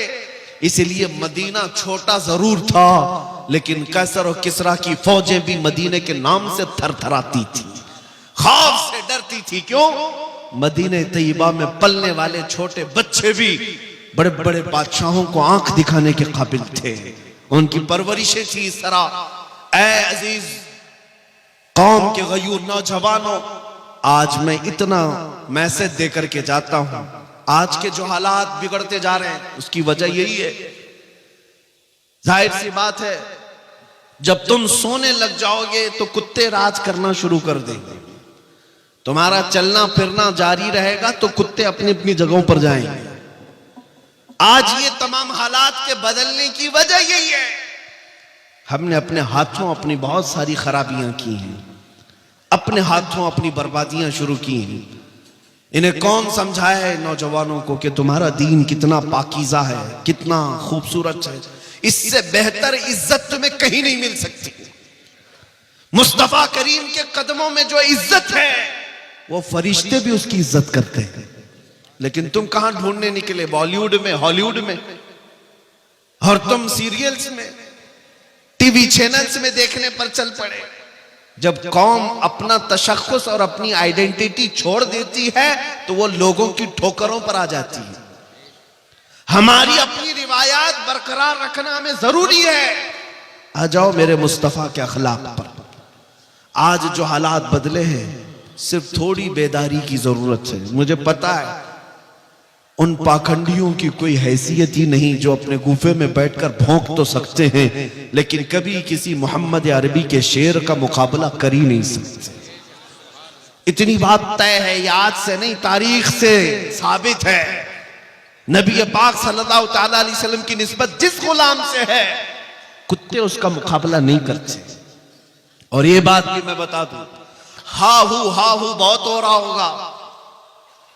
[SPEAKER 1] इसलिए मदीना छोटा जरूर था, लेकिन कैसर और किसरा की फौजें भी मदीने के नाम से थरथराती थी, खौफ से डरती थी। क्यों? मदीने तैयबा में पलने वाले छोटे बच्चे भी बड़े बड़े बादशाहों को आंख दिखाने के काबिल थे, उनकी परवरिशें थी इस तरह। ऐ अजीज कौम के गयूर नौजवानों, आज मैं इतना मैसेज देकर के जाता हूं, आज के जो हालात बिगड़ते जा रहे हैं उसकी वजह यही है। जाहिर सी बात है, जब तुम सोने लग जाओगे तो कुत्ते राज करना शुरू कर देंगे। तुम्हारा चलना फिरना जारी रहेगा तो कुत्ते अपनी अपनी जगहों पर जाएंगे। आज ये तमाम हालात के बदलने की वजह यही है, हमने अपने हाथों अपनी बहुत सारी खराबियां की हैं, अपने हाथों अपनी बर्बादियां शुरू की हैं। इन्हें कौन समझाए है नौजवानों को कि तुम्हारा दीन कितना पाकीज़ा है, कितना खूबसूरत है, इससे बेहतर इज्जत तुम्हें कहीं नहीं मिल सकती। मुस्तफा करीम के कदमों में जो इज्जत है वो फरिश्ते भी उसकी इज्जत करते हैं। लेकिन तुम कहां ढूंढने निकले? बॉलीवुड में, हॉलीवुड में, और तुम सीरियल्स में, टीवी चैनल्स में देखने पर चल पड़े। जब कौम अपना तशख्खुस और अपनी आइडेंटिटी छोड़ देती है तो वो लोगों की ठोकरों पर आ जाती है। हमारी अपनी रिवायात बरकरार रखना हमें जरूरी है। आ जाओ मेरे मुस्तफा के अखलाक पर। आज जो हालात बदले हैं, सिर्फ थोड़ी बेदारी की जरूरत है। मुझे पता है उन पाखंडियों की कोई हैसियत ही नहीं जो अपने गुफे में बैठकर भौंक तो सकते हैं लेकिन कभी किसी मोहम्मद अरबी के शेर का मुकाबला कर ही नहीं सकते। इतनी बात तय है, ये आज से नहीं तारीख से साबित है। नबी पाक सल्लल्लाहु ताला अलैहि वसल्लम की निस्बत जिस गुलाम से है, कुत्ते उसका मुकाबला नहीं करते। और ये बात भी मैं बता दूं, हाहू बहुत हो रहा होगा,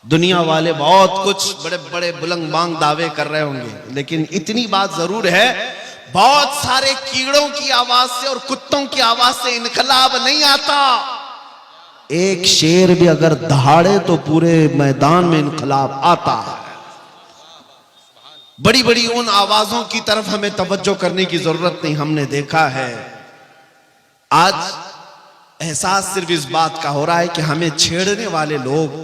[SPEAKER 1] दुनिया वाले बहुत कुछ बड़े बड़े बुलंद बांग दावे कर रहे होंगे, लेकिन इतनी बात जरूर है, बहुत सारे कीड़ों की आवाज से और कुत्तों की आवाज से इनकलाब नहीं आता। एक शेर भी अगर दहाड़े तो पूरे मैदान में इनकलाब आता है। बड़ी बड़ी उन आवाजों की तरफ हमें तवज्जो करने की जरूरत नहीं। हमने देखा है आज एहसास सिर्फ इस बात का हो रहा है कि हमें छेड़ने वाले लोग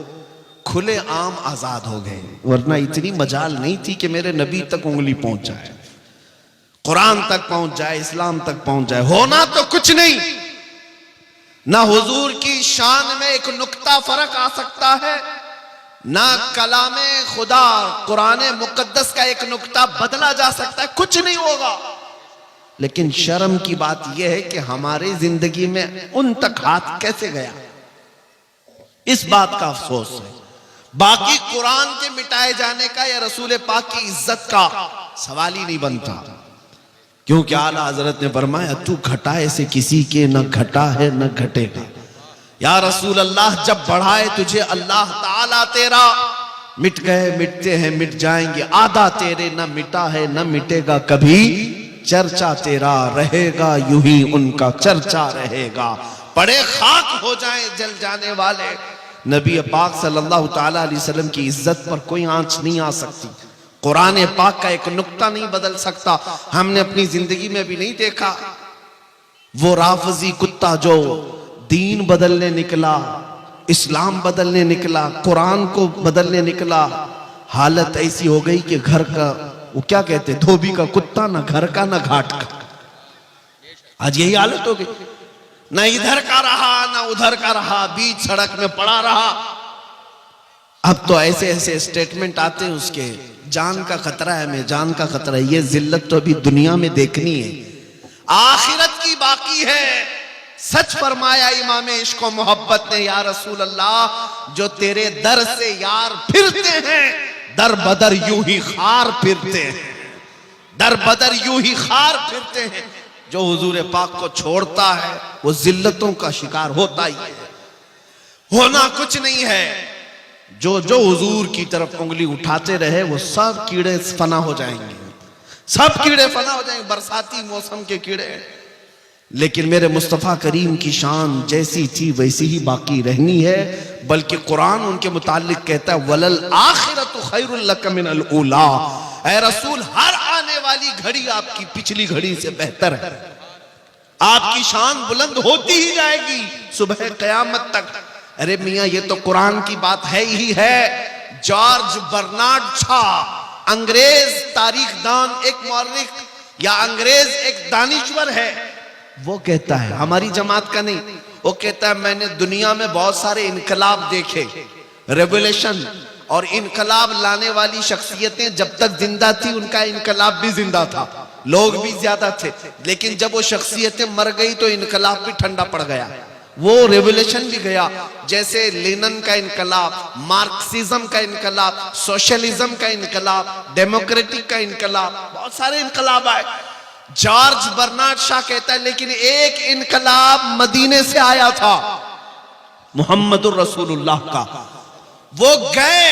[SPEAKER 1] खुले आम आजाद हो गए, वरना इतनी मजाल नहीं थी कि मेरे नबी तक उंगली पहुंच जाए, कुरान तक पहुंच जाए, इस्लाम तक पहुंच जाए। होना तो कुछ नहीं, ना हुजूर की शान में एक नुक्ता फर्क आ सकता है, ना कलामे खुदा कुरान मुकद्दस का एक नुक्ता बदला जा सकता है, कुछ नहीं होगा। लेकिन शर्म की बात यह है कि हमारी जिंदगी में उन तक हाथ कैसे गया, इस बात का अफसोस है। बाकी कुरान के मिटाए जाने का या रसूल पाक की इज्जत का सवाल ही नहीं बनता, क्योंकि आला हजरत ने फरमाया तू घटाए से किसी के न घटा है न घटेगा। या रसूल अल्लाह, जब बढ़ाए तुझे अल्लाह ताला तेरा, मिट गए मिटते हैं मिट जाएंगे, आधा तेरे न मिटा है न मिटेगा कभी, चर्चा तेरा रहेगा यूं ही उनका चर्चा रहेगा। बड़े खाक हो जाएं जल जाने वाले, नबी पाक सल्लल्लाहु ताला अलैहि वसल्लम की इज्जत पर कोई आंच नहीं आ सकती, कुरान पाक का एक नुक्ता नहीं बदल सकता। हमने अपनी जिंदगी में भी नहीं देखा वो राफजी कुत्ता जो दीन बदलने निकला, इस्लाम बदलने निकला, कुरान को बदलने निकला। हालत ऐसी हो गई कि घर का, वो क्या कहते, धोबी का कुत्ता, ना घर का ना घाट का। आज यही हालत हो गई, ना इधर का रहा ना उधर का रहा, बीच सड़क में पड़ा रहा। अब तो ऐसे ऐसे स्टेटमेंट आते हैं उसके, जान का खतरा है, मैं जान का खतरा है। ये जिल्लत तो अभी दुनिया में देखनी है, आखिरत की बाकी है। सच फरमाया इमाम इश्क व मोहब्बत ने, या रसूल अल्लाह, जो तेरे दर से यार फिरते हैं, दर बदर यूं ही खार फिरते हैं, दर बदर यूं ही खार फिरते हैं। जो हुजूर पाक को छोड़ता है वो जिल्लतों का शिकार होता ही है। होना कुछ नहीं है, जो जो हुजूर की तरफ उंगली उठाते रहे वो सब कीड़े फना हो जाएंगे, सब कीड़े फना हो जाएंगे, बरसाती मौसम के कीड़े। लेकिन मेरे मुस्तफ़ा करीम की शान जैसी थी वैसी ही बाकी रहनी है, बल्कि कुरान उनके मुतालिक कहता है वलल आखिरतु खैरुल लक मिनल ऊला। ऐ रसूल, हर आने वाली घड़ी आपकी पिछली घड़ी से बेहतर है। आपकी शान बुलंद होती ही जाएगी सुबह क़यामत तक। अरे मियां, ये तो कुरान की बात है ही है। जॉर्ज बर्नार्ड शॉ, अंग्रेज तारीख दान, एक मौर्रिख या अंग्रेज एक दानिश्वर है, वो कहता है, हमारी जमात का नहीं, वो कहता है मैंने दुनिया में बहुत सारे इनकलाब देखे, रेवोल्यूशन, और इनकलाब लाने वाली शख्सियतें जब तक जिंदा थी उनका इनकलाब भी जिंदा था, लोग भी ज्यादा थे, लेकिन जब वो शख्सियतें मर गई तो इनकलाब भी ठंडा पड़ गया, वो रेवोल्यूशन भी गया। जैसे लेनिन का इनकलाब, मार्क्सिज्म का इनकलाब, सोशलिज्म का इनकलाब, डेमोक्रेटिक का इनकलाब, बहुत सारे इनकलाब आए। जॉर्ज बर्नार्ड शॉ कहता है लेकिन एक इनकलाब मदीने से आया था, मुहम्मदुर रसूलुल्लाह का। वो गए,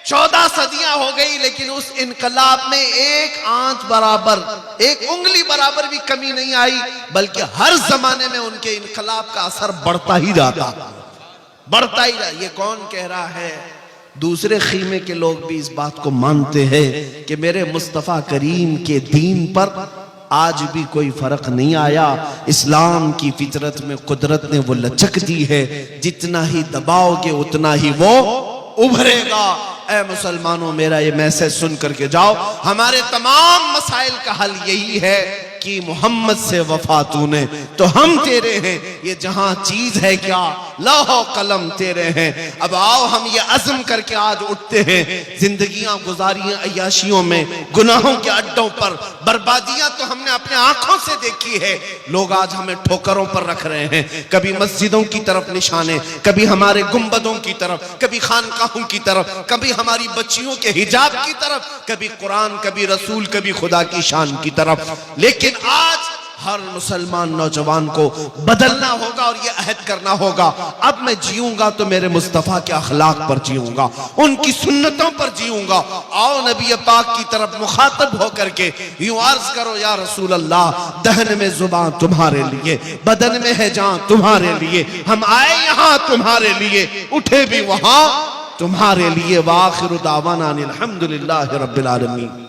[SPEAKER 1] 14 सदियां हो गई, लेकिन उस इनकलाब में एक आंच बराबर, एक उंगली बराबर भी कमी नहीं आई, बल्कि हर जमाने में उनके इनकलाब का असर बढ़ता ही रहा, बढ़ता ही रहा। ये कौन कह रहा है? दूसरे खीमे के लोग भी इस बात को मानते हैं कि मेरे मुस्तफा करीम के दीन पर आज भी कोई फर्क नहीं आया। इस्लाम की फितरत में कुदरत ने वो लचक दी है, जितना ही दबाओगे उतना ही वो उभरेगा। ऐ मुसलमानों, मेरा ये मैसेज सुन करके जाओ, हमारे तमाम मसाइल का हल यही है कि मोहम्मद से वफा तूने तो हम तेरे हैं, ये जहां चीज है क्या लौह कलम तेरे हैं। अब आओ हम ये अज़्म करके आज उठते हैं, जिंदगियां गुजारी अय्याशियों में, गुनाहों के अड्डों पर, बर्बादियां तो हमने अपने आंखों से देखी है। लोग आज हमें ठोकरों पर रख रहे हैं, कभी मस्जिदों की तरफ निशाने, कभी हमारे गुंबदों की तरफ, कभी खानकाहों की तरफ, कभी हमारी बच्चियों के हिजाब की तरफ, कभी कुरान, कभी रसूल, कभी खुदा की शान की तरफ। लेकिन आज हर मुसलमान नौजवान को बदलना होगा और ये अहद करना होगा, अब मैं जीऊंगा तो मेरे मुस्तफा के अखलाक पर जीऊंगा, उनकी सुन्नतों पर जीऊंगा। आओ नबी पाक की तरफ मुखातब होकर के यूं अर्ज करो, या रसूल अल्लाह, दहन में जुबान तुम्हारे लिए, बदन में है जान तुम्हारे लिए, हम आए यहाँ तुम्हारे लिए, उठे भी वहां तुम्हारे लिए। वाखिरु दावाना अनिल हम्दुलिल्लाहि रब्बिल आलमीन।